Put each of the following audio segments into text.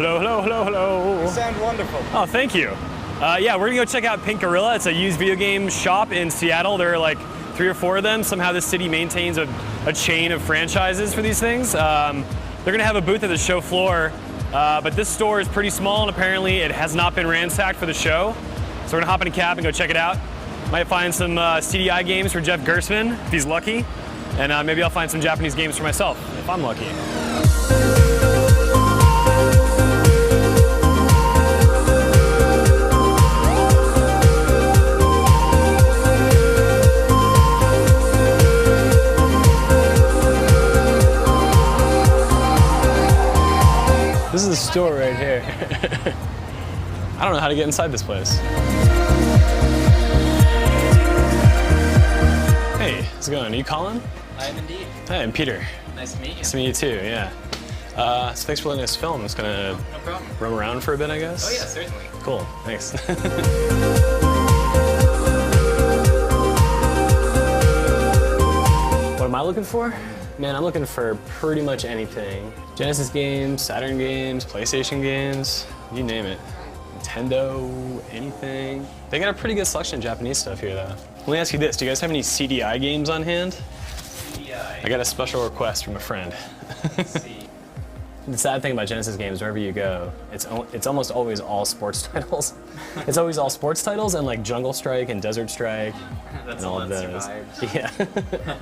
hello, hello, hello, hello. You sound wonderful. Oh, thank you. Yeah, we're gonna go check out Pink Gorilla. It's a used video game shop in Seattle. There are like 3 or 4 of them. Somehow the city maintains a chain of franchises for these things. They're gonna have a booth at the show floor, but this store is pretty small and apparently it has not been ransacked for the show. So we're gonna hop in a cab and go check it out. Might find some CDI games for Jeff Gersman, if he's lucky. And maybe I'll find some Japanese games for myself, if I'm lucky. This is the store right here. I don't know how to get inside this place. Hey, how's it going? Are you Colin? I am indeed. Hey, I'm Peter. Nice to meet you. Nice to meet you too, yeah. So thanks for letting us film. I'm just gonna No problem. roam around for a bit, I guess. Oh yeah, certainly. Cool, thanks. What am I looking for? Man, I'm looking for pretty much anything. Genesis games, Saturn games, PlayStation games, you name it. Nintendo, anything. They got a pretty good selection of Japanese stuff here though. Let me ask you this, do you guys have any CDI games on hand? CDI. I got a special request from a friend. Let's see. The sad thing about Genesis games, wherever you go, it's almost always all sports titles. It's always all sports titles and like Jungle Strike and Desert Strike. That's and all of that those. survived. Yeah.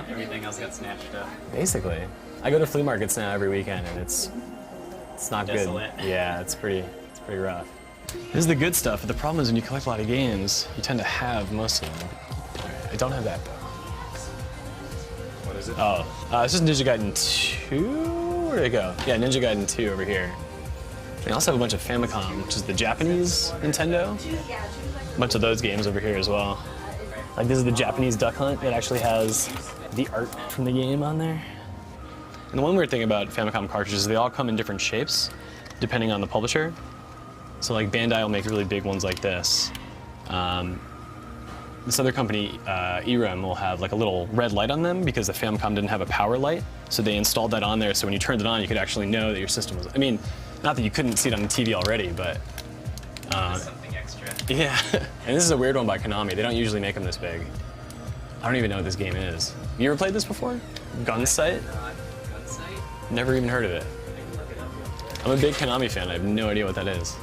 Everything else got snatched up. Basically. I go to flea markets now every weekend and it's not Desolate. good. Yeah, it's pretty rough. This is the good stuff, but the problem is when you collect a lot of games, you tend to have most of them. I don't have that though. What is it? Oh, this is Ninja Gaiden 2? Where'd it go? Yeah, Ninja Gaiden 2 over here. I also have a bunch of Famicom, which is the Japanese Nintendo. A bunch of those games over here as well. Like this is the Japanese Duck Hunt. It actually has the art from the game on there. And the one weird thing about Famicom cartridges is they all come in different shapes, depending on the publisher. So like Bandai will make really big ones like this. This other company, EREM, will have like a little red light on them because the Famicom didn't have a power light. So they installed that on there so when you turned it on, you could actually know that your system was, I mean, not that you couldn't see it on the TV already, but. Something extra. Yeah, and this is a weird one by Konami. They don't usually make them this big. I don't even know what this game is. You ever played this before? Gunsight? Gunsight? Never even heard of it. I can look it up. I'm a big Konami fan. I have no idea what that is.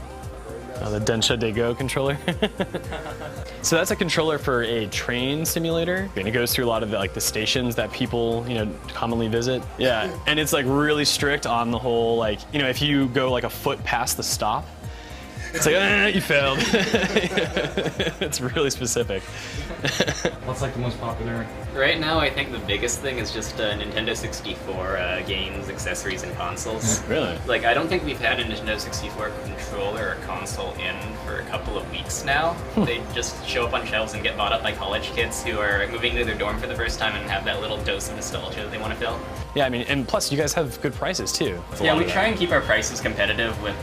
Oh, the Densha Dego controller. So that's a controller for a train simulator, and it goes through a lot of the stations that people, commonly visit. Yeah, and it's like really strict on the whole if you go like a foot past the stop, it's like you failed. It's really specific. What's like the most popular? Right now, I think the biggest thing is just Nintendo 64 games, accessories, and consoles. Really? Like, I don't think we've had a Nintendo 64 controller or console in for a couple of weeks now. They just show up on shelves and get bought up by college kids who are moving to their dorm for the first time and have that little dose of nostalgia that they want to fill. Yeah, I mean, and plus you guys have good prices too. Yeah, we try and keep our prices competitive with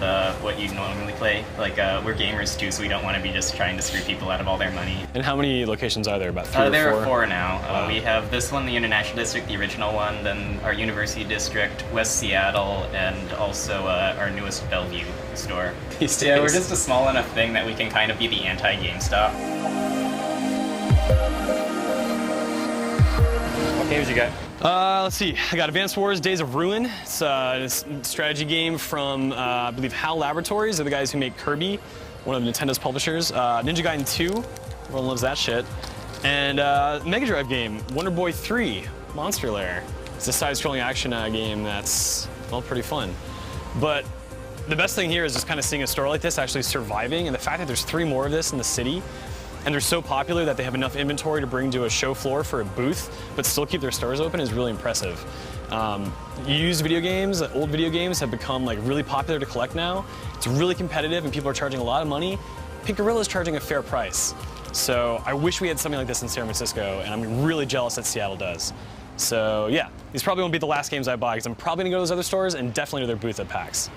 what you normally play. Like, we're gamers too, so we don't want to be just trying to screw people out of all their money. And how many locations are there? About 3 or 4? There are 4 now. We have this one, the International District, the original one, then our University District, West Seattle, and also our newest Bellevue store. These Yeah, we're days. just a small enough thing that we can kind of be the anti-GameStop. What games you got? Let's see. I got Advanced Wars: Days of Ruin. It's a strategy game from, I believe, HAL Laboratories. They're the guys who make Kirby, one of Nintendo's publishers. Ninja Gaiden 2. Everyone loves that shit. And Mega Drive game, Wonder Boy 3, Monster Lair. It's a side-scrolling action game that's, well, pretty fun. But the best thing here is just kind of seeing a store like this actually surviving, and the fact that there's 3 more of this in the city, and they're so popular that they have enough inventory to bring to a show floor for a booth, but still keep their stores open is really impressive. Used video games, old video games have become really popular to collect now. It's really competitive and people are charging a lot of money. Pink Gorilla is charging a fair price. So I wish we had something like this in San Francisco, and I'm really jealous that Seattle does. So yeah, these probably won't be the last games I buy because I'm probably gonna go to those other stores and definitely to their booth at PAX.